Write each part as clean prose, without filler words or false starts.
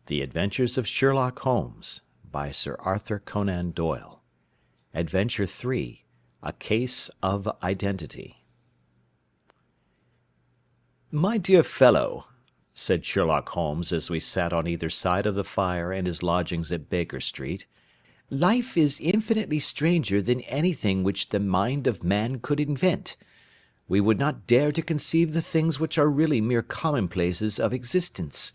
The Adventures of Sherlock Holmes, by Sir Arthur Conan Doyle. Adventure 3. A Case of Identity. "My dear fellow," said Sherlock Holmes as we sat on either side of the fire in his lodgings at Baker Street, "life is infinitely stranger than anything which the mind of man could invent. We would not dare to conceive the things which are really mere commonplaces of existence.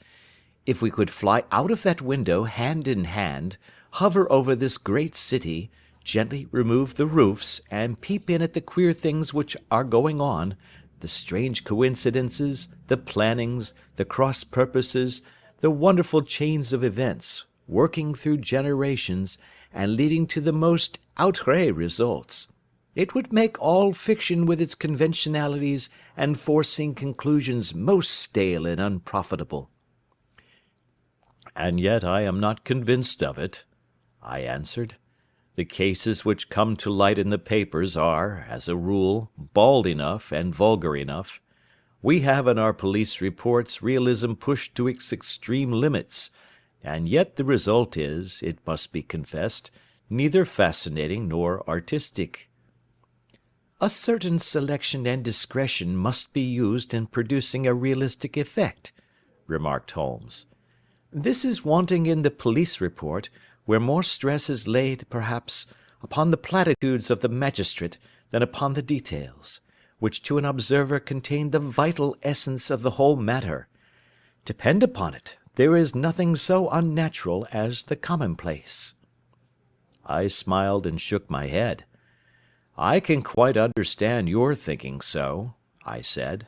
If we could fly out of that window hand in hand, hover over this great city, gently remove the roofs, and peep in at the queer things which are going on, the strange coincidences, the plannings, the cross purposes, the wonderful chains of events, working through generations, and leading to the most outré results, it would make all fiction with its conventionalities and foreseen conclusions most stale and unprofitable." "And yet I am not convinced of it," I answered. "The cases which come to light in the papers are, as a rule, bald enough and vulgar enough. We have in our police reports realism pushed to its extreme limits, and yet the result is, it must be confessed, neither fascinating nor artistic." "A certain selection and discretion must be used in producing a realistic effect," remarked Holmes. "This is wanting in the police report, where more stress is laid, perhaps, upon the platitudes of the magistrate than upon the details, which to an observer contain the vital essence of the whole matter. Depend upon it, there is nothing so unnatural as the commonplace." I smiled and shook my head. "I can quite understand your thinking so," I said.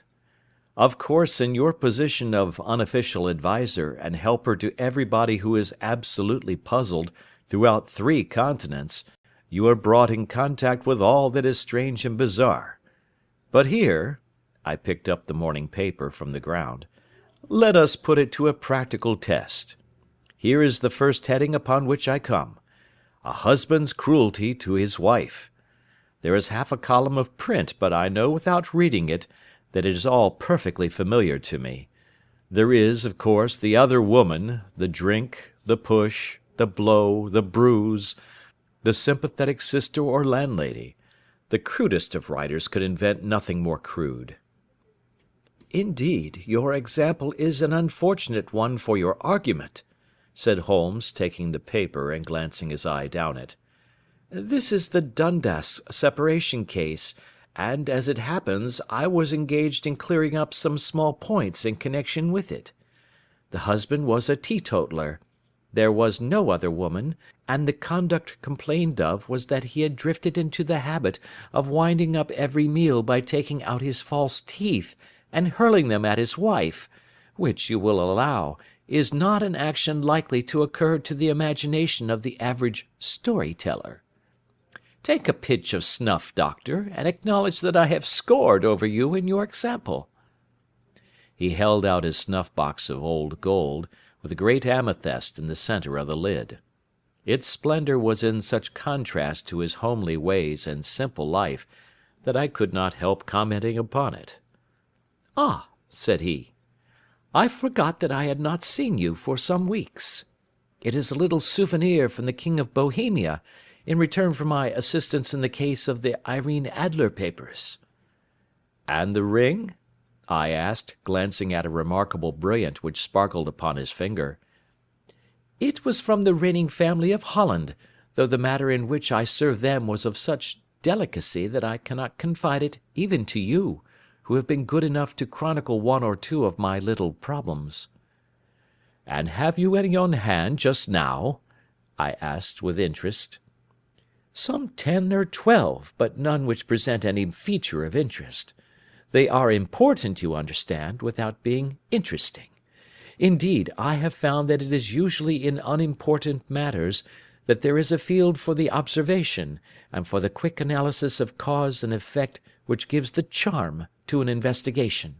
"Of course, in your position of unofficial adviser and helper to everybody who is absolutely puzzled throughout 3 continents, you are brought in contact with all that is strange and bizarre. But here," I picked up the morning paper from the ground, "let us put it to a practical test. Here is the first heading upon which I come: A husband's cruelty to his wife. There is half a column of print, but I know without reading it that it is all perfectly familiar to me. There is, of course, the other woman, the drink, the push, the blow, the bruise, the sympathetic sister or landlady. The crudest of writers could invent nothing more crude." "Indeed, your example is an unfortunate one for your argument," said Holmes, taking the paper and glancing his eye down it. "This is the Dundas separation case, and, as it happens, I was engaged in clearing up some small points in connection with it. The husband was a teetotaler. There was no other woman, and the conduct complained of was that he had drifted into the habit of winding up every meal by taking out his false teeth and hurling them at his wife, which, you will allow, is not an action likely to occur to the imagination of the average story-teller. Take a pinch of snuff, doctor, and acknowledge that I have scored over you in your example." He held out his snuff-box of old gold, with a great amethyst in the centre of the lid. Its splendour was in such contrast to his homely ways and simple life that I could not help commenting upon it. "Ah," said he, "I forgot that I had not seen you for some weeks. It is a little souvenir from the King of Bohemia, in return for my assistance in the case of the Irene Adler papers." "And the ring?" I asked, glancing at a remarkable brilliant which sparkled upon his finger. "It was from the reigning family of Holland, though the matter in which I served them was of such delicacy that I cannot confide it even to you, who have been good enough to chronicle 1 or 2 of my little problems." "And have you any on hand just now?" I asked with interest. "Some 10 or 12, but none which present any feature of interest. They are important, you understand, without being interesting. Indeed, I have found that it is usually in unimportant matters that there is a field for the observation, and for the quick analysis of cause and effect which gives the charm to an investigation.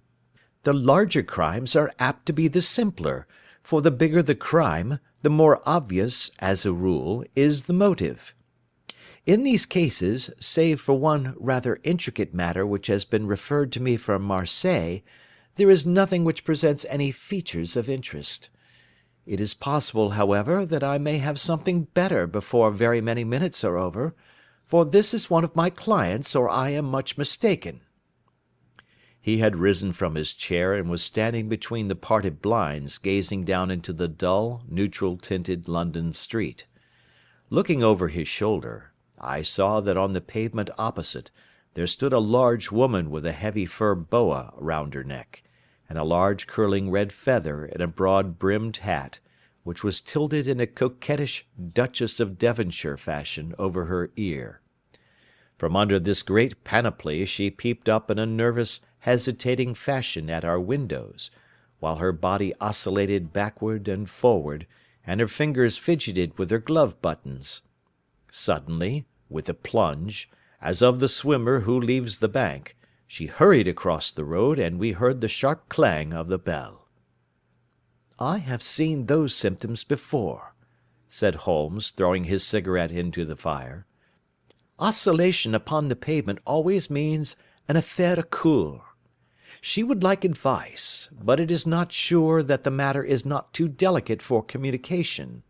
The larger crimes are apt to be the simpler, for the bigger the crime, the more obvious, as a rule, is the motive. In these cases, save for one rather intricate matter which has been referred to me from Marseilles, there is nothing which presents any features of interest. It is possible, however, that I may have something better before very many minutes are over, for this is one of my clients, or I am much mistaken." He had risen from his chair and was standing between the parted blinds, gazing down into the dull, neutral-tinted London street. Looking over his shoulder, I saw that on the pavement opposite there stood a large woman with a heavy fur boa round her neck, and a large curling red feather in a broad-brimmed hat, which was tilted in a coquettish Duchess of Devonshire fashion over her ear. From under this great panoply she peeped up in a nervous, hesitating fashion at our windows, while her body oscillated backward and forward, and her fingers fidgeted with her glove buttons. Suddenly, with a plunge, as of the swimmer who leaves the bank, she hurried across the road, and we heard the sharp clang of the bell. "I have seen those symptoms before," said Holmes, throwing his cigarette into the fire. "Oscillation upon the pavement always means an affaire à coeur. She would like advice, but it is not sure that the matter is not too delicate for communication.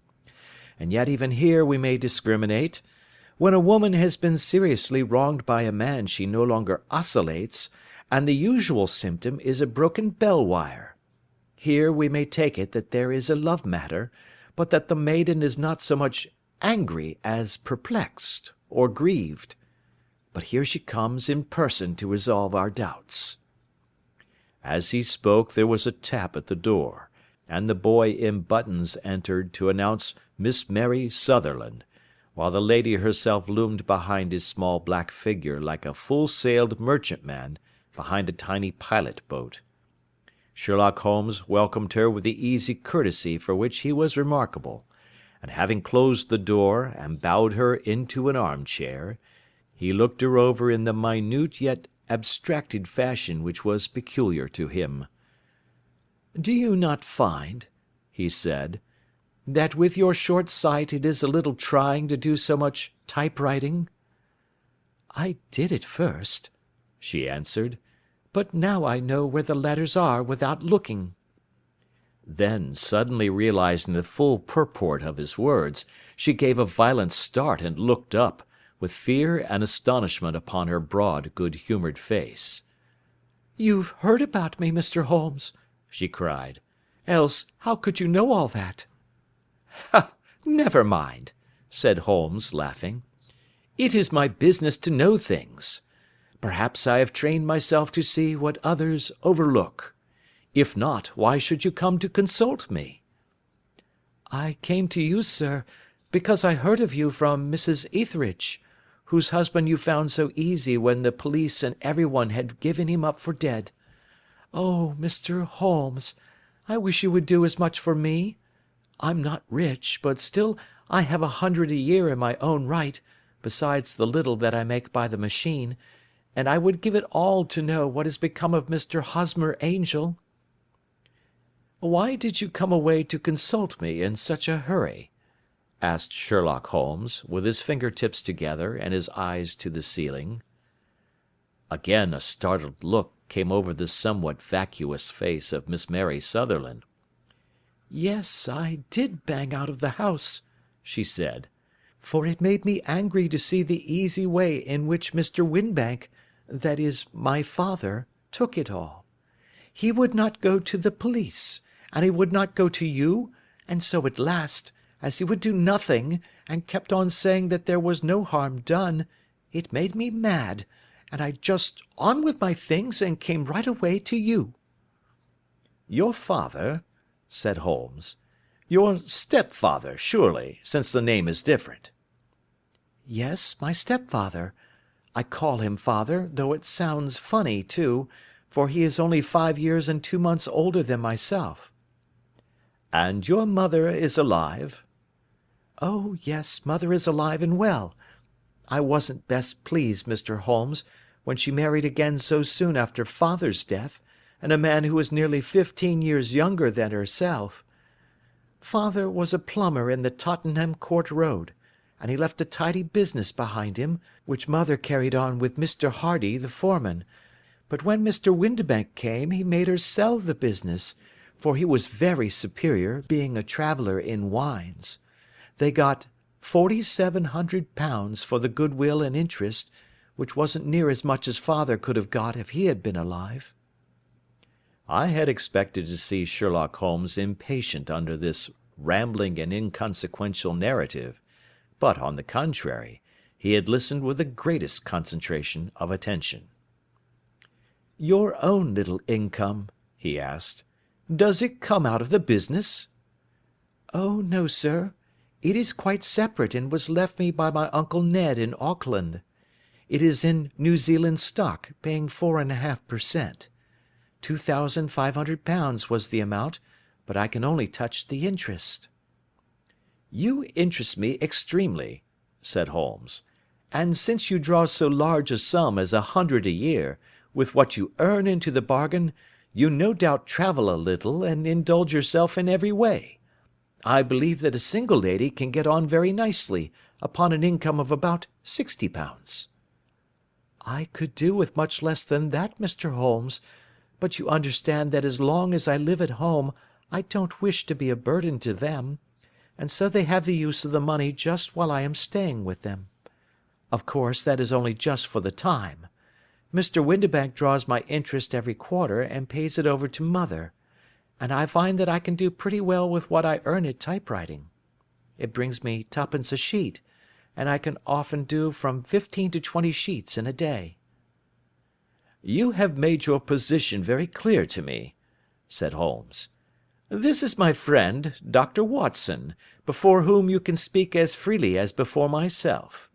And yet even here we may discriminate. When a woman has been seriously wronged by a man she no longer oscillates, and the usual symptom is a broken bell wire. Here we may take it that there is a love matter, but that the maiden is not so much angry as perplexed or grieved. But here she comes in person to resolve our doubts." As he spoke there was a tap at the door, and the boy in buttons entered to announce Miss Mary Sutherland, while the lady herself loomed behind his small black figure like a full-sailed merchantman behind a tiny pilot-boat. Sherlock Holmes welcomed her with the easy courtesy for which he was remarkable, and having closed the door and bowed her into an arm-chair, he looked her over in the minute yet abstracted fashion which was peculiar to him. "Do you not find," he said, "that with your short sight it is a little trying to do so much typewriting?" "I did at first," she answered, "but now I know where the letters are without looking." Then, suddenly realizing the full purport of his words, she gave a violent start and looked up, with fear and astonishment upon her broad, good-humoured face. "You've heard about me, Mr. Holmes," she cried. "Else how could you know all that?" "Ha! Never mind," said Holmes, laughing. "It is my business to know things. Perhaps I have trained myself to see what others overlook. If not, why should you come to consult me?" "I came to you, sir, because I heard of you from Mrs. Etheridge, whose husband you found so easy when the police and everyone had given him up for dead. Oh, Mr. Holmes, I wish you would do as much for me. I'm not rich, but still I have 100 a year in my own right, besides the little that I make by the machine, and I would give it all to know what has become of Mr. Hosmer Angel." "Why did you come away to consult me in such a hurry?" asked Sherlock Holmes, with his finger-tips together and his eyes to the ceiling. Again a startled look came over the somewhat vacuous face of Miss Mary Sutherland. "Yes, I did bang out of the house," she said, "for it made me angry to see the easy way in which Mr. Winbank, that is, my father, took it all. He would not go to the police, and he would not go to you, and so at last, as he would do nothing, and kept on saying that there was no harm done, it made me mad, and I just on with my things and came right away to you." "Your father?" said Holmes. "Your stepfather, surely, since the name is different." "Yes, my stepfather. I call him father, though it sounds funny, too, for he is only 5 years and 2 months older than myself." "And your mother is alive?" "Oh, yes, mother is alive and well. I wasn't best pleased, Mr. Holmes, when she married again so soon after father's death, and a man who was nearly 15 years younger than herself. Father was a plumber in the Tottenham Court Road, and he left a tidy business behind him, which mother carried on with Mr. Hardy, the foreman, but when Mr. Windibank came he made her sell the business, for he was very superior, being a traveller in wines. They got £4,700 for the goodwill and interest, which wasn't near as much as father could have got if he had been alive." I had expected to see Sherlock Holmes impatient under this rambling and inconsequential narrative, but, on the contrary, he had listened with the greatest concentration of attention. "Your own little income," he asked, "does it come out of the business?" "Oh, no, sir. It is quite separate and was left me by my Uncle Ned in Auckland. It is in New Zealand stock, paying 4.5%. £2,500 was the amount, but I can only touch the interest." "You interest me extremely," said Holmes, "and since you draw so large a sum as 100 a year, with what you earn into the bargain, you no doubt travel a little and indulge yourself in every way. I believe that a single lady can get on very nicely upon an income of about £60. "I could do with much less than that, Mr. Holmes, but you understand that as long as I live at home I don't wish to be a burden to them, and so they have the use of the money just while I am staying with them. Of course, that is only just for the time. Mr. Windibank draws my interest every quarter and pays it over to mother, and I find that I can do pretty well with what I earn at typewriting. It brings me twopence a sheet, and I can often do from 15 to 20 sheets in a day." "You have made your position very clear to me," said Holmes. "This is my friend, Dr. Watson, before whom you can speak as freely as before myself.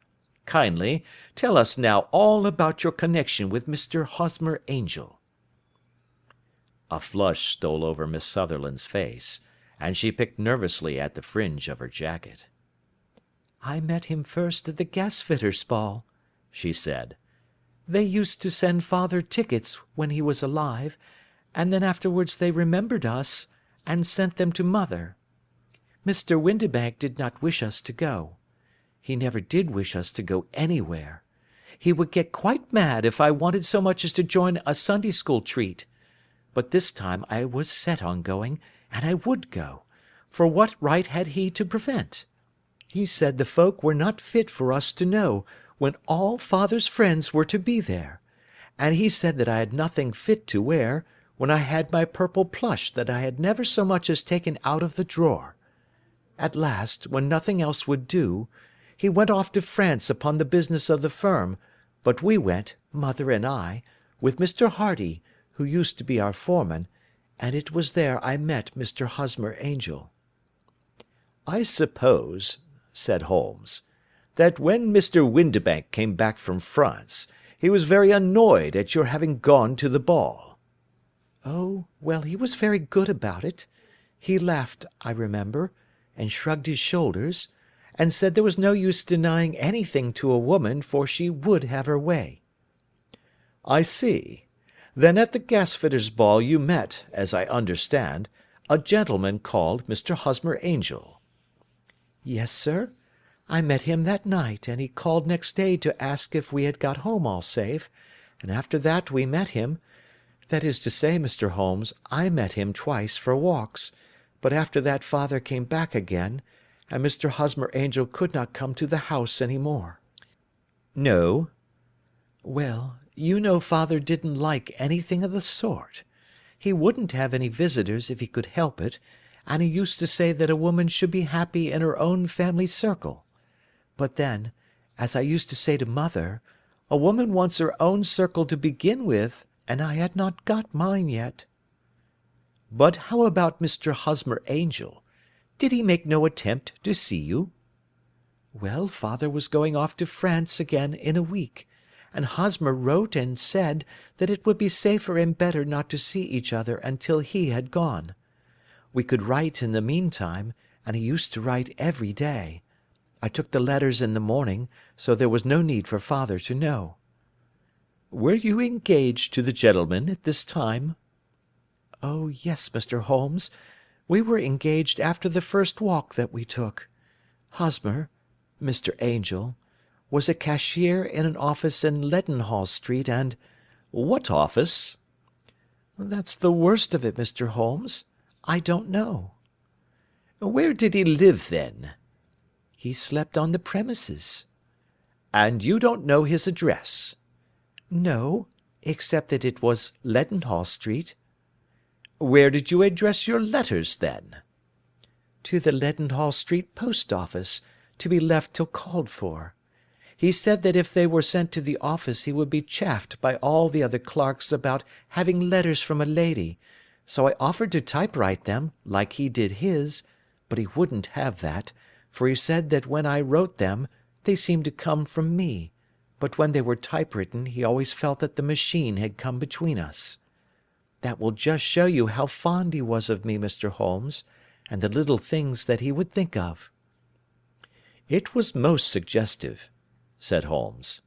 Kindly tell us now all about your connection with Mr. Hosmer Angel." A flush stole over Miss Sutherland's face, and she picked nervously at the fringe of her jacket. "I met him first at the gasfitters' ball," she said. "They used to send father tickets when he was alive, and then afterwards they remembered us, and sent them to mother. Mr. Windibank did not wish us to go. He never did wish us to go anywhere. He would get quite mad if I wanted so much as to join a Sunday school treat. But this time I was set on going, and I would go, for what right had he to prevent? He said the folk were not fit for us to know, when all father's friends were to be there, and he said that I had nothing fit to wear, when I had my purple plush that I had never so much as taken out of the drawer. At last, when nothing else would do, he went off to France upon the business of the firm, but we went, mother and I, with Mr. Hardy, who used to be our foreman, and it was there I met Mr. Hosmer Angel." "I suppose," said Holmes, "that when Mr. Windibank came back from France, he was very annoyed at your having gone to the ball." "Oh, well, he was very good about it. He laughed, I remember, and shrugged his shoulders, and said there was no use denying anything to a woman, for she would have her way." "I see. Then at the gasfitters' ball you met, as I understand, a gentleman called Mr. Hosmer Angel." "Yes, sir. I met him that night, and he called next day to ask if we had got home all safe, and after that we met him. That is to say, Mr. Holmes, I met him twice for walks, but after that father came back again, and Mr. Hosmer Angel could not come to the house any more." "No." "Well, you know father didn't like anything of the sort. He wouldn't have any visitors if he could help it, and he used to say that a woman should be happy in her own family circle. But then, as I used to say to mother, a woman wants her own circle to begin with, and I had not got mine yet." "But how about Mr. Hosmer Angel? Did he make no attempt to see you?" "Well, father was going off to France again in a week, and Hosmer wrote and said that it would be safer and better not to see each other until he had gone. We could write in the meantime, and he used to write every day. I took the letters in the morning, so there was no need for father to know." "Were you engaged to the gentleman at this time?" "Oh, yes, Mr. Holmes. We were engaged after the first walk that we took. Hosmer, Mr. Angel, was a cashier in an office in Leadenhall Street, and—" "What office?" "That's the worst of it, Mr. Holmes. I don't know. Where did he live, then? He slept on the premises. And you don't know his address? No, except that it was Leadenhall Street. Where did you address your letters, then? To the Leadenhall Street post office, to be left till called for. He said that if they were sent to the office he would be chaffed by all the other clerks about having letters from a lady, so I offered to typewrite them, like he did his, but he wouldn't have that, for he said that when I wrote them they seemed to come from me, but when they were typewritten he always felt that the machine had come between us. That will just show you how fond he was of me, Mr. Holmes, and the little things that he would think of." "It was most suggestive," said Holmes.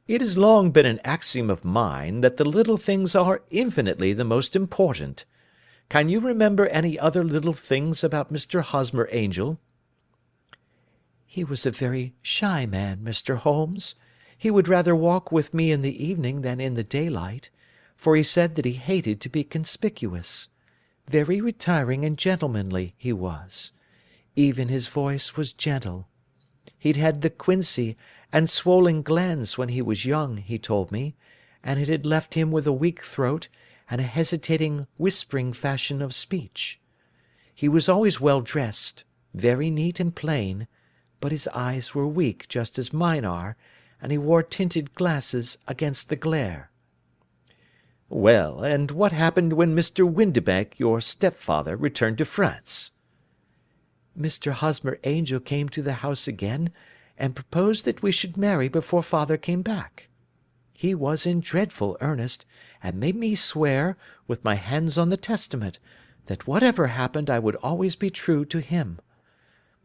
"It has long been an axiom of mine that the little things are infinitely the most important. Can you remember any other little things about Mr. Hosmer Angel?" "He was a very shy man, Mr. Holmes. He would rather walk with me in the evening than in the daylight, for he said that he hated to be conspicuous. Very retiring and gentlemanly he was. Even his voice was gentle. He'd had the quinsy and swollen glands when he was young, he told me, and it had left him with a weak throat and a hesitating, whispering fashion of speech. He was always well dressed, very neat and plain, but his eyes were weak just as mine are, and he wore tinted glasses against the glare." "Well, and what happened when Mr. Windibank, your stepfather, returned to France?" "Mr. Hosmer Angel came to the house again, and proposed that we should marry before father came back. He was in dreadful earnest, and made me swear, with my hands on the testament, that whatever happened I would always be true to him.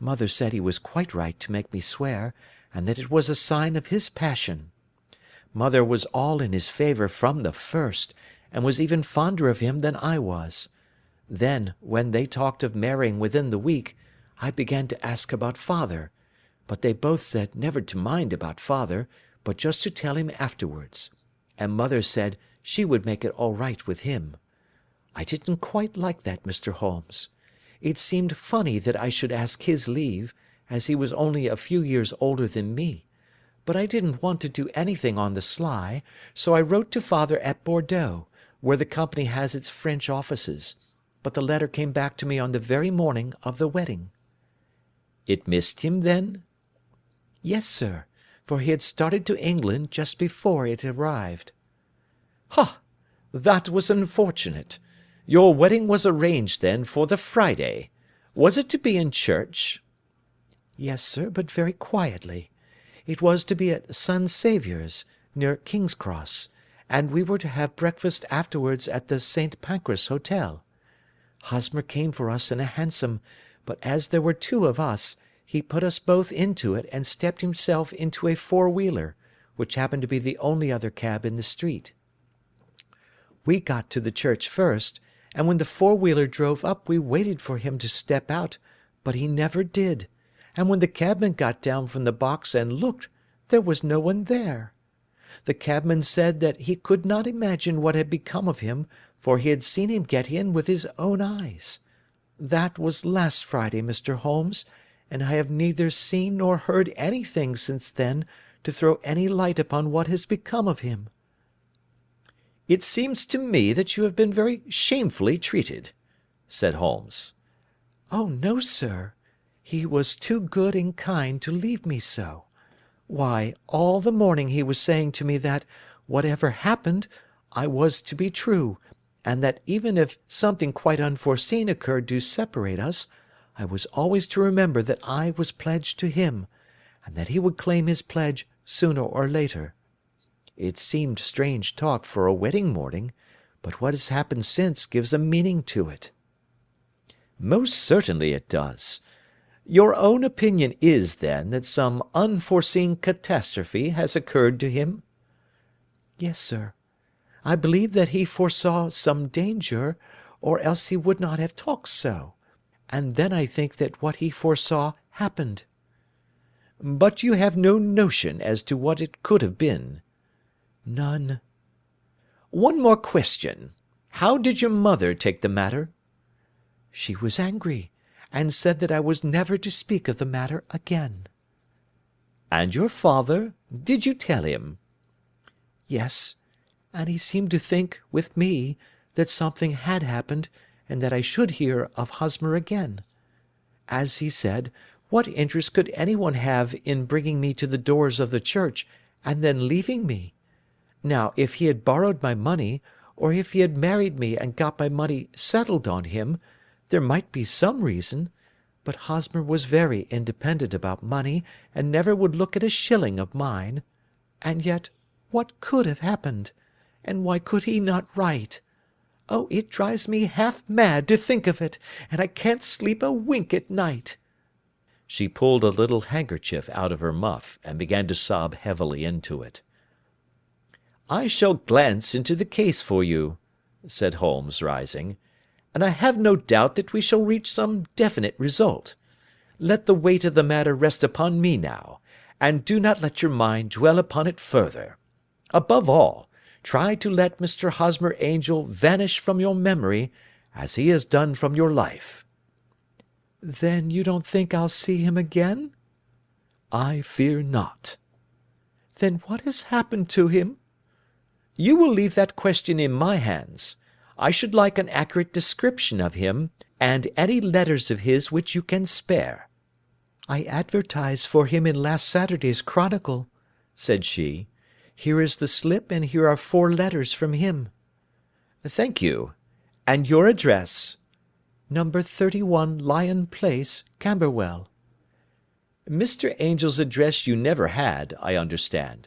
Mother said he was quite right to make me swear, and that it was a sign of his passion. Mother was all in his favour from the first, and was even fonder of him than I was. Then, when they talked of marrying within the week, I began to ask about father, but they both said never to mind about father, but just to tell him afterwards, and mother said she would make it all right with him. I didn't quite like that, Mr. Holmes. It seemed funny that I should ask his leave, as he was only a few years older than me, but I didn't want to do anything on the sly, so I wrote to father at Bordeaux, where the company has its French offices, but the letter came back to me on the very morning of the wedding." "It missed him, then?" "Yes, sir, for he had started to England just before it arrived." "Ha! That was unfortunate. Your wedding was arranged, then, for the Friday. Was it to be in church?" "Yes, sir, but very quietly. It was to be at St. Saviour's, near King's Cross, and we were to have breakfast afterwards at the St. Pancras Hotel. Hosmer came for us in a hansom, but as there were two of us, he put us both into it and stepped himself into a four-wheeler, which happened to be the only other cab in the street. We got to the church first, and when the four-wheeler drove up we waited for him to step out, but he never did, and when the cabman got down from the box and looked, there was no one there. The cabman said that he could not imagine what had become of him, for he had seen him get in with his own eyes. That was last Friday, Mr. Holmes, and I have neither seen nor heard anything since then to throw any light upon what has become of him." "It seems to me that you have been very shamefully treated," said Holmes. "Oh, no, sir. He was too good and kind to leave me so. Why, all the morning he was saying to me that, whatever happened, I was to be true, and that even if something quite unforeseen occurred to separate us, I was always to remember that I was pledged to him, and that he would claim his pledge sooner or later. It seemed strange talk for a wedding morning, but what has happened since gives a meaning to it." "Most certainly it does. Your own opinion is, then, that some unforeseen catastrophe has occurred to him?" "Yes, sir. I believe that he foresaw some danger, or else he would not have talked so, and then I think that what he foresaw happened." "But you have no notion as to what it could have been?" "None." "One more question. How did your mother take the matter?" She was angry, and said that I was never to speak of the matter again." "And your father? Did you tell him?" "Yes, and he seemed to think, with me, that something had happened, and that I should hear of Hosmer again. As he said, what interest could any one have in bringing me to the doors of the church, and then leaving me? Now, if he had borrowed my money, or if he had married me and got my money settled on him, there might be some reason, but Hosmer was very independent about money, and never would look at a shilling of mine. And yet, what could have happened? And why could he not write? Oh, it drives me half mad to think of it, and I can't sleep a wink at night." She pulled a little handkerchief out of her muff, and began to sob heavily into it. "I shall glance into the case for you," said Holmes, rising, "and I have no doubt that we shall reach some definite result. Let the weight of the matter rest upon me now, and do not let your mind dwell upon it further. Above all, try to let Mr. Hosmer Angel vanish from your memory, as he has done from your life." "Then you don't think I'll see him again?" "I fear not." "Then what has happened to him?" "You will leave that question in my hands. I should like an accurate description of him, and any letters of his which you can spare." "I advertised for him in last Saturday's Chronicle," said she. "Here is the slip, and here are 4 letters from him." "Thank you. And your address?" "Number 31 Lion Place, Camberwell." "Mr. Angel's address you never had, I understand.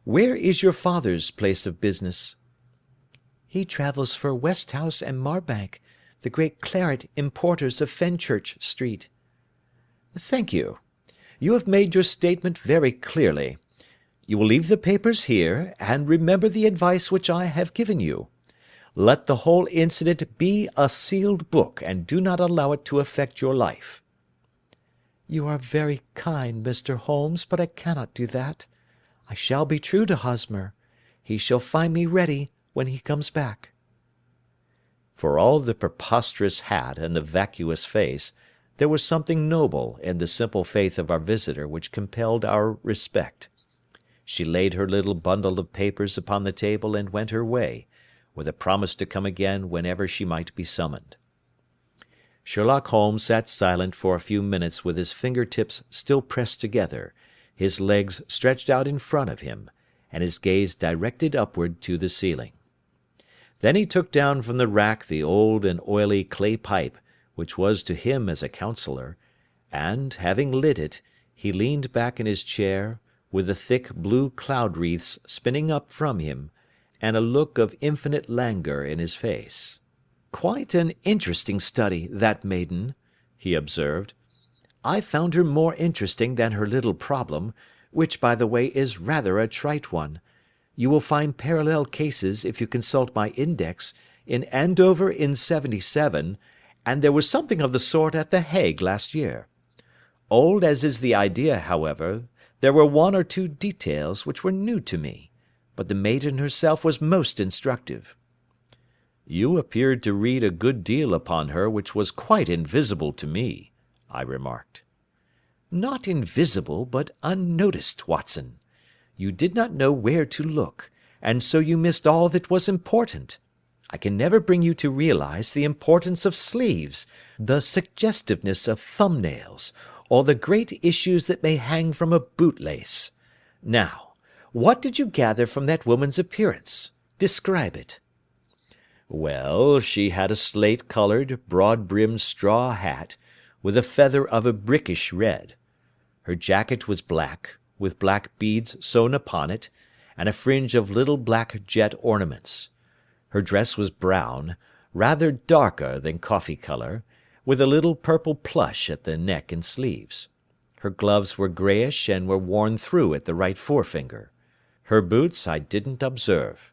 Where is your father's place of business?" "He travels for Westhouse and Marbank, the great claret importers of Fenchurch Street." "Thank you. You have made your statement very clearly. You will leave the papers here, and remember the advice which I have given you. Let the whole incident be a sealed book, and do not allow it to affect your life." "You are very kind, Mr. Holmes, but I cannot do that. I shall be true to Hosmer. He shall find me ready when he comes back." For all the preposterous hat and the vacuous face, there was something noble in the simple faith of our visitor which compelled our respect. She laid her little bundle of papers upon the table and went her way, with a promise to come again whenever she might be summoned. Sherlock Holmes sat silent for a few minutes with his finger-tips still pressed together, his legs stretched out in front of him, and his gaze directed upward to the ceiling. Then he took down from the rack the old and oily clay pipe, which was to him as a counsellor, and, having lit it, he leaned back in his chair, with the thick blue cloud-wreaths spinning up from him, and a look of infinite languor in his face. "Quite an interesting study, that maiden," he observed. "I found her more interesting than her little problem, which, by the way, is rather a trite one. You will find parallel cases, if you consult my index, in Andover in '77, and there was something of the sort at The Hague last year. Old as is the idea, however, there were 1 or 2 details which were new to me, but the maiden herself was most instructive." "You appeared to read a good deal upon her which was quite invisible to me," I remarked. "Not invisible, but unnoticed, Watson. You did not know where to look, and so you missed all that was important. I can never bring you to realize the importance of sleeves, the suggestiveness of thumbnails, or the great issues that may hang from a bootlace. Now, what did you gather from that woman's appearance? Describe it." "Well, she had a slate-coloured, broad-brimmed straw hat, with a feather of a brickish red. Her jacket was black, with black beads sewn upon it, and a fringe of little black jet ornaments. Her dress was brown, rather darker than coffee colour, with a little purple plush at the neck and sleeves. Her gloves were greyish and were worn through at the right forefinger. Her boots I didn't observe.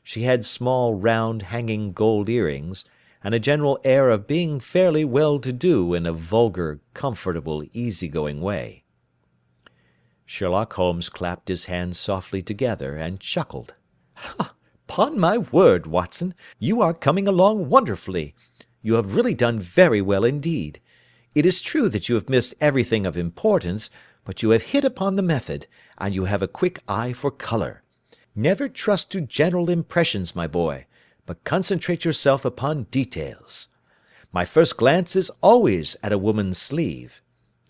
She had small, round, hanging gold earrings, and a general air of being fairly well-to-do in a vulgar, comfortable, easy-going way." Sherlock Holmes clapped his hands softly together, and chuckled. "'Pon my word, Watson, you are coming along wonderfully. You have really done very well indeed. It is true that you have missed everything of importance, but you have hit upon the method, and you have a quick eye for colour. Never trust to general impressions, my boy, but concentrate yourself upon details. My first glance is always at a woman's sleeve.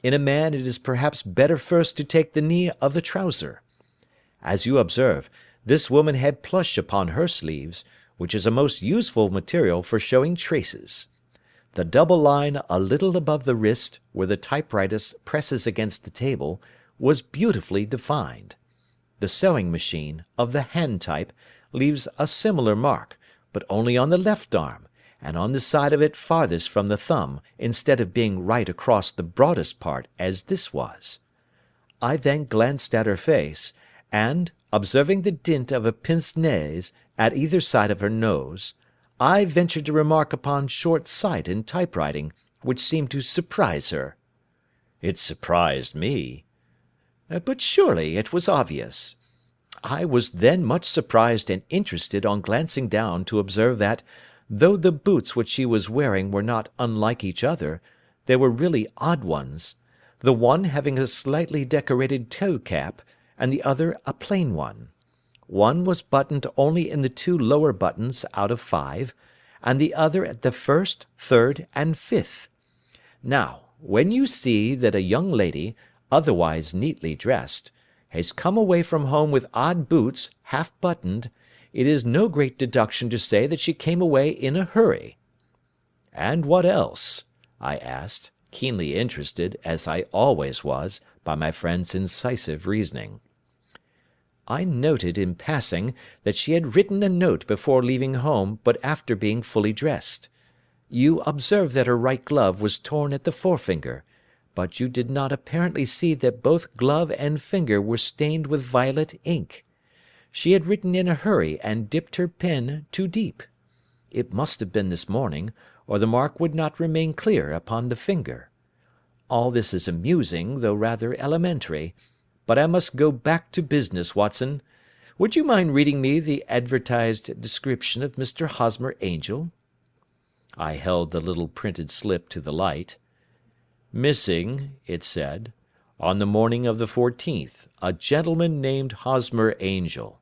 In a man it is perhaps better first to take the knee of the trouser. As you observe, this woman had plush upon her sleeves, which is a most useful material for showing traces. The double line a little above the wrist, where the typewriter presses against the table, was beautifully defined. The sewing machine, of the hand type, leaves a similar mark, but only on the left arm, and on the side of it farthest from the thumb, instead of being right across the broadest part, as this was. I then glanced at her face, and, observing the dint of a pince-nez at either side of her nose, I ventured to remark upon short sight in typewriting, which seemed to surprise her. It surprised me. But surely it was obvious. I was then much surprised and interested on glancing down to observe that, though the boots which she was wearing were not unlike each other, they were really odd ones, the one having a slightly decorated toe-cap, and the other a plain one. One was buttoned only in the 2 lower buttons out of 5, and the other at the 1st, 3rd, and 5th. Now, when you see that a young lady, otherwise neatly dressed, has come away from home with odd boots, half buttoned, it is no great deduction to say that she came away in a hurry. And what else? I asked, keenly interested, as I always was, by my friend's incisive reasoning. I noted, in passing, that she had written a note before leaving home, but after being fully dressed. You observed that her right glove was torn at the forefinger, but you did not apparently see that both glove and finger were stained with violet ink. She had written in a hurry and dipped her pen too deep. It must have been this morning, or the mark would not remain clear upon the finger. All this is amusing, though rather elementary, but I must go back to business, Watson. Would you mind reading me the advertised description of Mr. Hosmer Angel? I held the little printed slip to the light. Missing, it said, on the morning of the 14th, a gentleman named Hosmer Angel,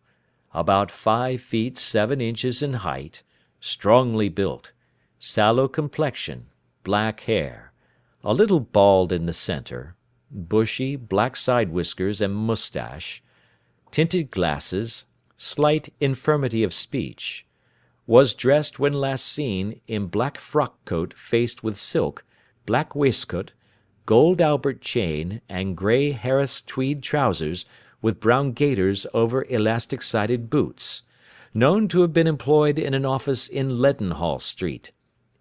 about 5 feet 7 inches in height, strongly built, sallow complexion, black hair, a little bald in the centre, bushy black side whiskers and moustache, tinted glasses, slight infirmity of speech, was dressed when last seen in black frock-coat faced with silk, black waistcoat, gold Albert chain, and grey Harris tweed trousers, with brown gaiters over elastic-sided boots, known to have been employed in an office in Leadenhall Street.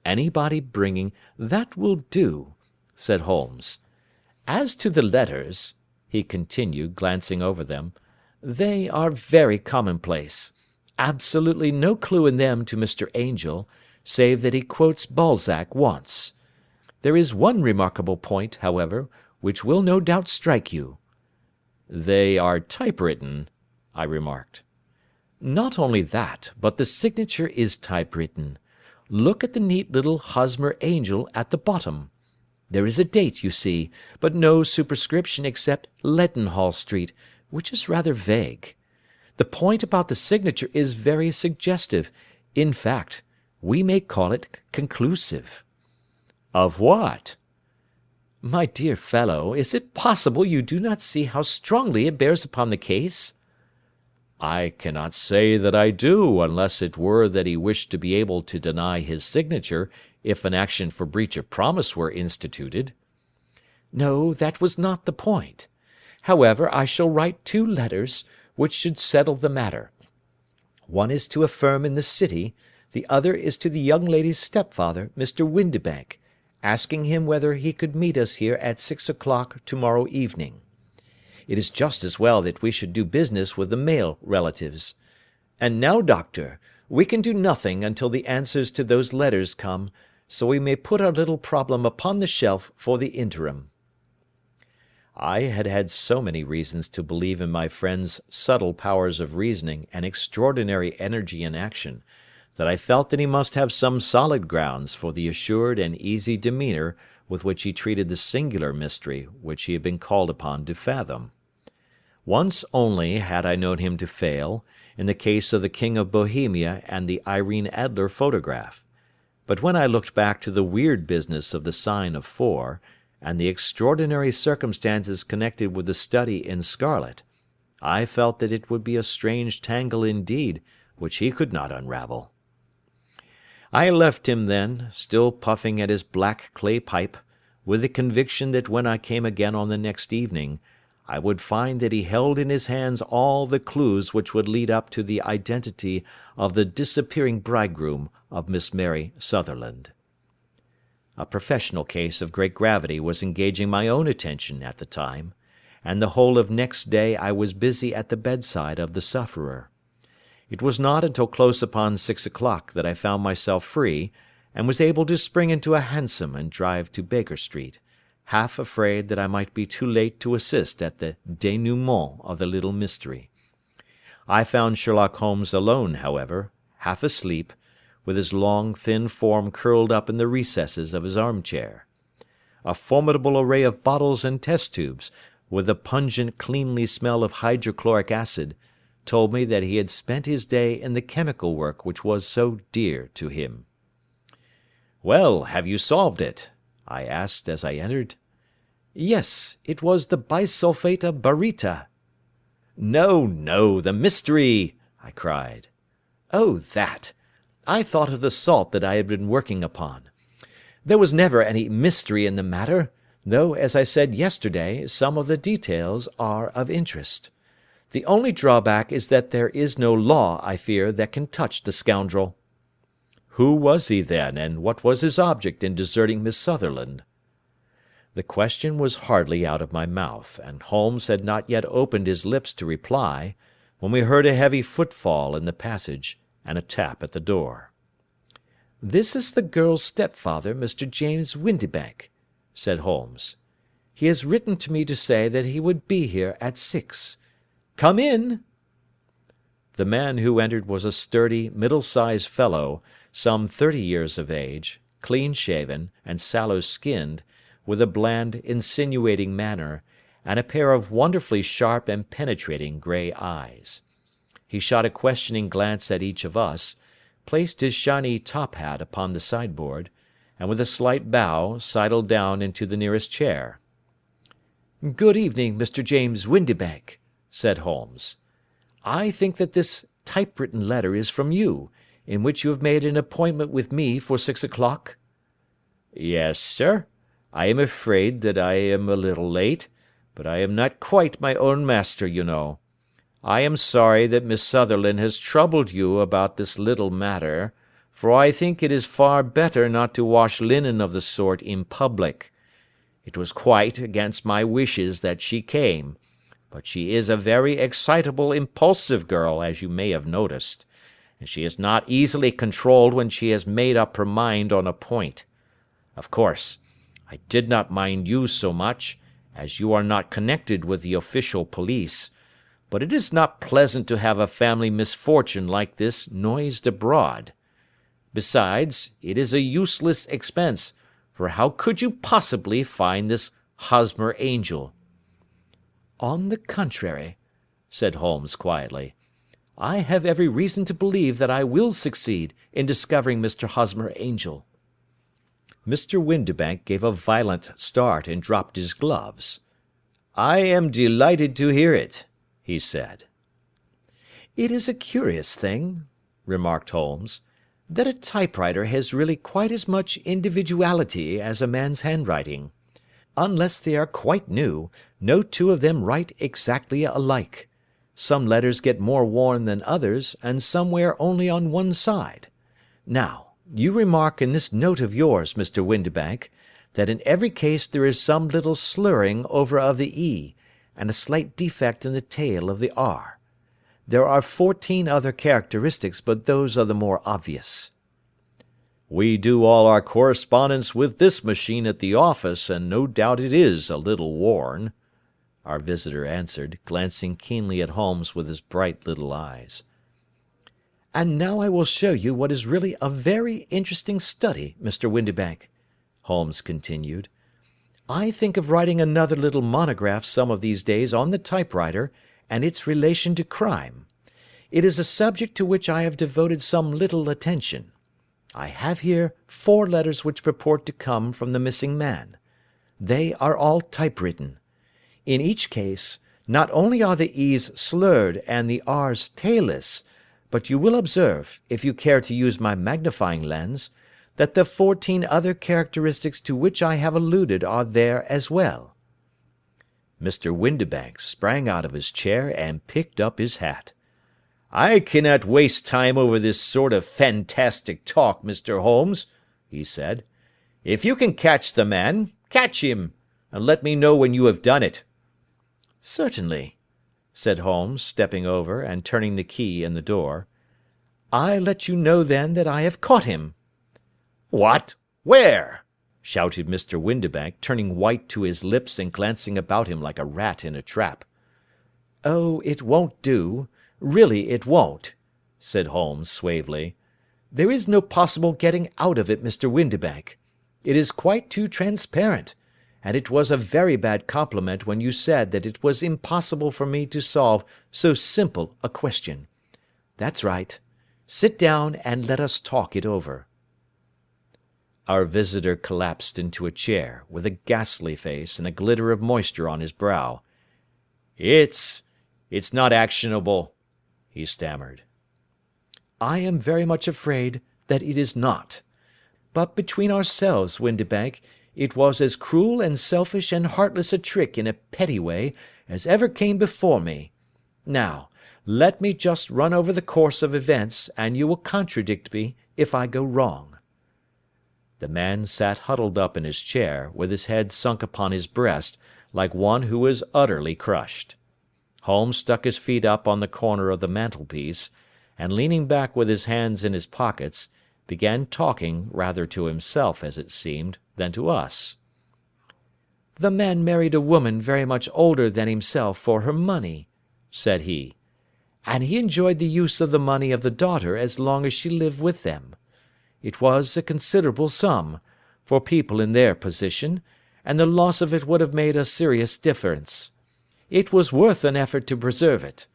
Anybody bringing— "That will do," said Holmes. "As to the letters," he continued, glancing over them, "they are very commonplace. Absolutely no clue in them to Mr. Angel, save that he quotes Balzac once. There is one remarkable point, however, which will no doubt strike you." "They are typewritten," I remarked. "Not only that, but the signature is typewritten. Look at the neat little Hosmer Angel at the bottom. There is a date, you see, but no superscription except Leadenhall Street, which is rather vague. The point about the signature is very suggestive. In fact, we may call it conclusive." "Of what?" "My dear fellow, is it possible you do not see how strongly it bears upon the case?" "I cannot say that I do, unless it were that he wished to be able to deny his signature if an action for breach of promise were instituted." "No, that was not the point. However, I shall write 2 letters, which should settle the matter. One is to a firm in the city, the other is to the young lady's stepfather, Mr. Windibank, asking him whether he could meet us here at 6 o'clock to-morrow evening. It is just as well that we should do business with the male relatives. And now, Doctor, we can do nothing until the answers to those letters come, so we may put our little problem upon the shelf for the interim." I had had so many reasons to believe in my friend's subtle powers of reasoning and extraordinary energy in action, that I felt that he must have some solid grounds for the assured and easy demeanour with which he treated the singular mystery which he had been called upon to fathom. Once only had I known him to fail, in the case of the King of Bohemia and the Irene Adler photograph. But when I looked back to the weird business of the sign of 4, and the extraordinary circumstances connected with the study in scarlet, I felt that it would be a strange tangle indeed which he could not unravel. I left him then, still puffing at his black clay pipe, with the conviction that when I came again on the next evening, I would find that he held in his hands all the clues which would lead up to the identity of the disappearing bridegroom of Miss Mary Sutherland. A professional case of great gravity was engaging my own attention at the time, and the whole of next day I was busy at the bedside of the sufferer. It was not until close upon 6 o'clock that I found myself free, and was able to spring into a hansom and drive to Baker Street, half afraid that I might be too late to assist at the dénouement of the little mystery. I found Sherlock Holmes alone, however, half asleep, with his long, thin form curled up in the recesses of his armchair. A formidable array of bottles and test tubes, with the pungent, cleanly smell of hydrochloric acid, told me that he had spent his day in the chemical work which was so dear to him. "Well, have you solved it?" I asked as I entered. "Yes, it was the bisulfate of baryta." "No, no, the mystery!" I cried. "Oh, that! I thought of the salt that I had been working upon. There was never any mystery in the matter, though, as I said yesterday, some of the details are of interest. The only drawback is that there is no law, I fear, that can touch the scoundrel." "Who was he, then, and what was his object in deserting Miss Sutherland?" The question was hardly out of my mouth, and Holmes had not yet opened his lips to reply, when we heard a heavy footfall in the passage, and a tap at the door. "This is the girl's stepfather, Mr. James Windibank," said Holmes. "He has written to me to say that he would be here at 6. Come in." The man who entered was a sturdy, middle-sized fellow, some 30 years of age, clean-shaven, and sallow-skinned, with a bland, insinuating manner, and a pair of wonderfully sharp and penetrating grey eyes. He shot a questioning glance at each of us, placed his shiny top-hat upon the sideboard, and with a slight bow sidled down into the nearest chair. "Good evening, Mr. James Windibank," said Holmes. "I think that this typewritten letter is from you, in which you have made an appointment with me for 6 o'clock?" "Yes, sir. I am afraid that I am a little late, but I am not quite my own master, you know. I am sorry that Miss Sutherland has troubled you about this little matter, for I think it is far better not to wash linen of the sort in public. It was quite against my wishes that she came, but she is a very excitable, impulsive girl, as you may have noticed, and she is not easily controlled when she has made up her mind on a point. Of course, I did not mind you so much, as you are not connected with the official police, but it is not pleasant to have a family misfortune like this noised abroad. Besides, it is a useless expense, for how could you possibly find this Hosmer Angel?" "On the contrary," said Holmes quietly, "I have every reason to believe that I will succeed in discovering Mr. Hosmer Angel." Mr. Windibank gave a violent start and dropped his gloves. "I am delighted to hear it," he said. "It is a curious thing," remarked Holmes, "that a typewriter has really quite as much individuality as a man's handwriting. Unless they are quite new, no two of them write exactly alike. Some letters get more worn than others, and some wear only on one side. Now, you remark in this note of yours, Mr. Windibank, that in every case there is some little slurring over of the E, and a slight defect in the tail of the R. There are 14 other characteristics, but those are the more obvious." "We do all our correspondence with this machine at the office, and no doubt it is a little worn," our visitor answered, glancing keenly at Holmes with his bright little eyes. And now I will show you what is really a very interesting study, Mr. Windibank," Holmes continued. "I think of writing another little monograph some of these days on the typewriter and its relation to crime. It is a subject to which I have devoted some little attention. I have here 4 letters which purport to come from the missing man. They are all typewritten. In each case, not only are the E's slurred and the R's tailless, but you will observe, if you care to use my magnifying lens, that the 14 other characteristics to which I have alluded are there as well." Mr. Windibank sprang out of his chair and picked up his hat. "I cannot waste time over this sort of fantastic talk, Mr. Holmes," he said. "If you can catch the man, catch him, and let me know when you have done it." "Certainly," said Holmes, stepping over and turning the key in the door. "I let you know then that I have caught him." "What? Where?" shouted Mr. Windibank, turning white to his lips and glancing about him like a rat in a trap. "Oh, it won't do. Really it won't," said Holmes suavely. "There is no possible getting out of it, Mr. Windibank. It is quite too transparent, and it was a very bad compliment when you said that it was impossible for me to solve so simple a question. That's right. Sit down and let us talk it over." Our visitor collapsed into a chair, with a ghastly face and a glitter of moisture on his brow. It's not actionable," he stammered. "I am very much afraid that it is not. But between ourselves, Windibank, it was as cruel and selfish and heartless a trick in a petty way as ever came before me. Now, let me just run over the course of events, and you will contradict me if I go wrong." The man sat huddled up in his chair, with his head sunk upon his breast, like one who is utterly crushed. Holmes stuck his feet up on the corner of the mantelpiece, and leaning back with his hands in his pockets, began talking rather to himself, as it seemed, than to us. "The man married a woman very much older than himself for her money," said he, "and he enjoyed the use of the money of the daughter as long as she lived with them. It was a considerable sum, for people in their position, and the loss of it would have made a serious difference. It was worth an effort to preserve it.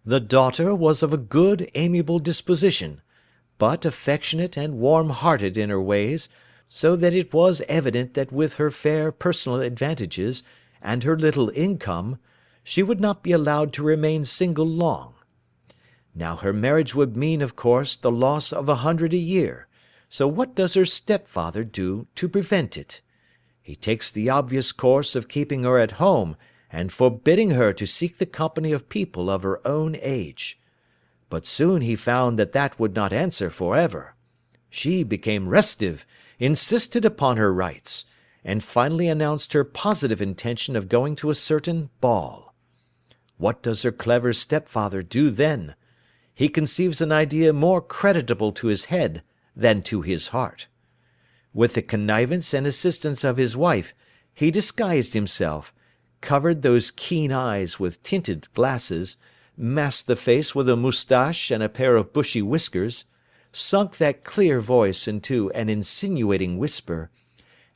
The daughter was of a good, amiable disposition, but affectionate and warm-hearted in her ways, so that it was evident that with her fair personal advantages, and her little income, she would not be allowed to remain single long. Now her marriage would mean, of course, the loss of 100 a year, so what does her stepfather do to prevent it? He takes the obvious course of keeping her at home, and forbidding her to seek the company of people of her own age. But soon he found that that would not answer for ever. She became restive, insisted upon her rights, and finally announced her positive intention of going to a certain ball. What does her clever stepfather do then? He conceives an idea more creditable to his head than to his heart. With the connivance and assistance of his wife, he disguised himself, covered those keen eyes with tinted glasses, masked the face with a moustache and a pair of bushy whiskers, sunk that clear voice into an insinuating whisper,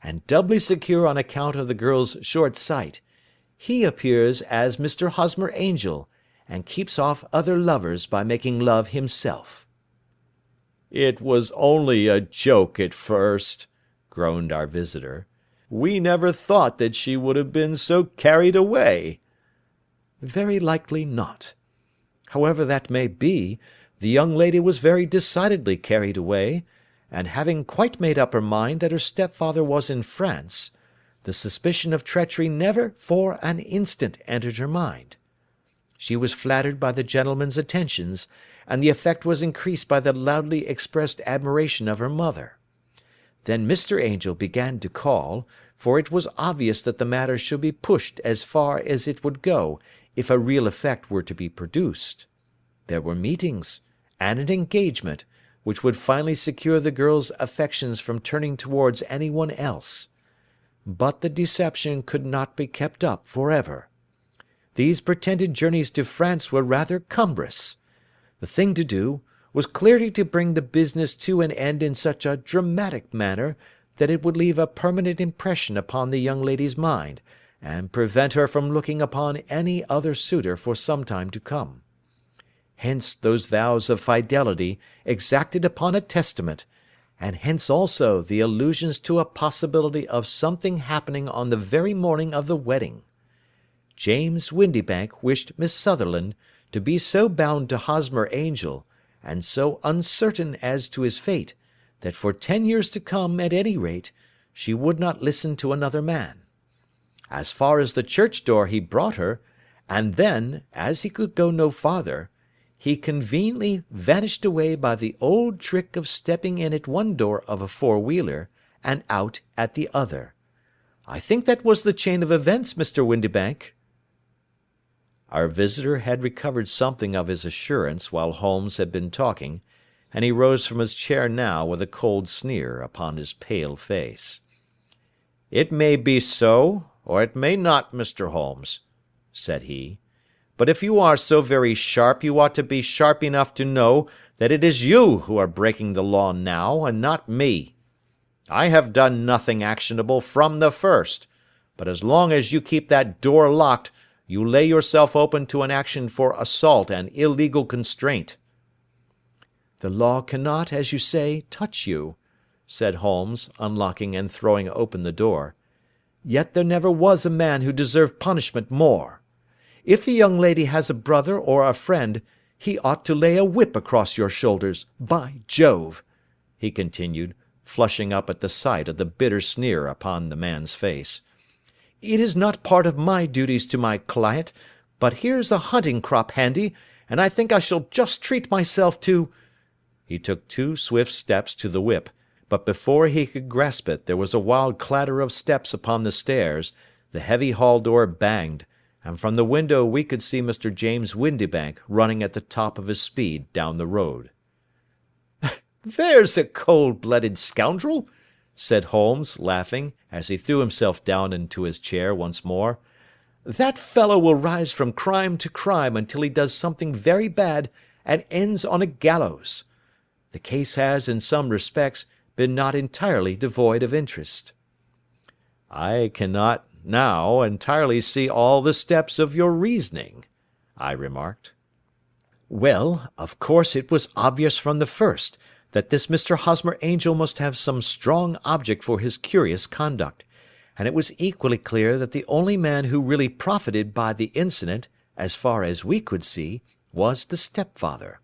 and doubly secure on account of the girl's short sight, he appears as Mr. Hosmer Angel, and keeps off other lovers by making love himself." "It was only a joke at first," groaned our visitor. "We never thought that she would have been so carried away." "Very likely not. However that may be, the young lady was very decidedly carried away, and having quite made up her mind that her stepfather was in France, the suspicion of treachery never for an instant entered her mind. She was flattered by the gentleman's attentions, and the effect was increased by the loudly expressed admiration of her mother. Then Mr. Angel began to call, for it was obvious that the matter should be pushed as far as it would go, if a real effect were to be produced. There were meetings, and an engagement, which would finally secure the girl's affections from turning towards any one else. But the deception could not be kept up for ever. These pretended journeys to France were rather cumbrous. The thing to do was clearly to bring the business to an end in such a dramatic manner that it would leave a permanent impression upon the young lady's mind, and prevent her from looking upon any other suitor for some time to come. Hence those vows of fidelity exacted upon a testament, and hence also the allusions to a possibility of something happening on the very morning of the wedding. James Windibank wished Miss Sutherland to be so bound to Hosmer Angel, and so uncertain as to his fate, that for 10 years to come, at any rate, she would not listen to another man. As far as the church door he brought her, and then, as he could go no farther, he conveniently vanished away by the old trick of stepping in at one door of a four-wheeler, and out at the other. I think that was the chain of events, Mr. Windibank." Our visitor had recovered something of his assurance while Holmes had been talking, and he rose from his chair now with a cold sneer upon his pale face. "It may be so, or it may not, Mr. Holmes," said he. "But if you are so very sharp, you ought to be sharp enough to know that it is you who are breaking the law now, and not me. I have done nothing actionable from the first, but as long as you keep that door locked, you lay yourself open to an action for assault and illegal constraint." "The law cannot, as you say, touch you," said Holmes, unlocking and throwing open the door. "Yet there never was a man who deserved punishment more. If the young lady has a brother or a friend, he ought to lay a whip across your shoulders, by Jove," he continued, flushing up at the sight of the bitter sneer upon the man's face. "It is not part of my duties to my client, but here's a hunting crop handy, and I think I shall just treat myself to—" He took 2 swift steps to the whip, but before he could grasp it there was a wild clatter of steps upon the stairs, the heavy hall door banged, and from the window we could see Mr. James Windibank running at the top of his speed down the road. "There's a cold-blooded scoundrel," said Holmes, laughing, as he threw himself down into his chair once more. "That fellow will rise from crime to crime until he does something very bad and ends on a gallows. The case has, in some respects, been not entirely devoid of interest." "I cannot now entirely see all the steps of your reasoning," I remarked. "Well, of course it was obvious from the first that this Mr. Hosmer Angel must have some strong object for his curious conduct, and it was equally clear that the only man who really profited by the incident, as far as we could see, was the stepfather.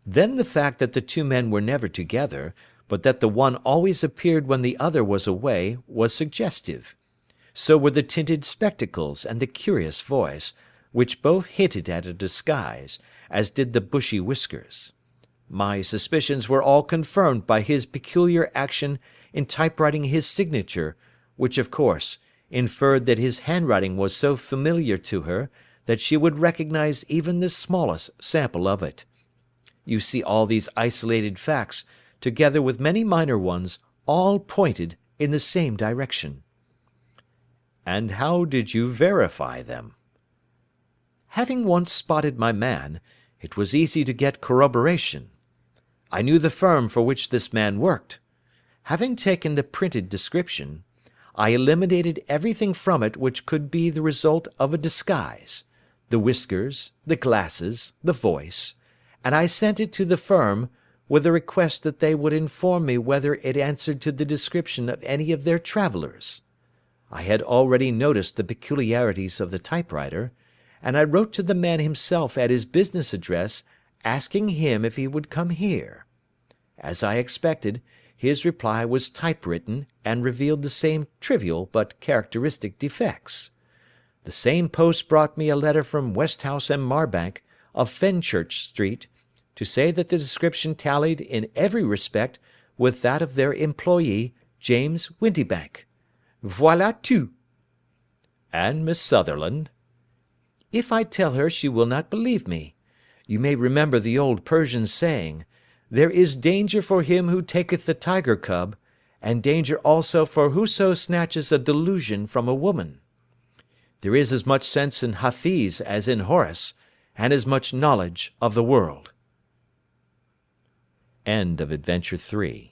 Then the fact that the 2 men were never together, but that the one always appeared when the other was away, was suggestive. So were the tinted spectacles and the curious voice, which both hinted at a disguise, as did the bushy whiskers. My suspicions were all confirmed by his peculiar action in typewriting his signature, which, of course, inferred that his handwriting was so familiar to her that she would recognize even the smallest sample of it. You see, all these isolated facts, together with many minor ones, all pointed in the same direction." "And how did you verify them?" "Having once spotted my man, it was easy to get corroboration. I knew the firm for which this man worked. Having taken the printed description, I eliminated everything from it which could be the result of a disguise, the whiskers, the glasses, the voice, and I sent it to the firm, with a request that they would inform me whether it answered to the description of any of their travellers. I had already noticed the peculiarities of the typewriter, and I wrote to the man himself at his business address, asking him if he would come here. As I expected, his reply was typewritten, and revealed the same trivial but characteristic defects. The same post brought me a letter from Westhouse and Marbank, of Fenchurch Street, to say that the description tallied in every respect with that of their employee, James Windibank. Voilà tout." "And Miss Sutherland?" "If I tell her she will not believe me. You may remember the old Persian saying, 'There is danger for him who taketh the tiger cub, and danger also for whoso snatches a delusion from a woman.' There is as much sense in Hafiz as in Horace, and as much knowledge of the world." End of Adventure 3.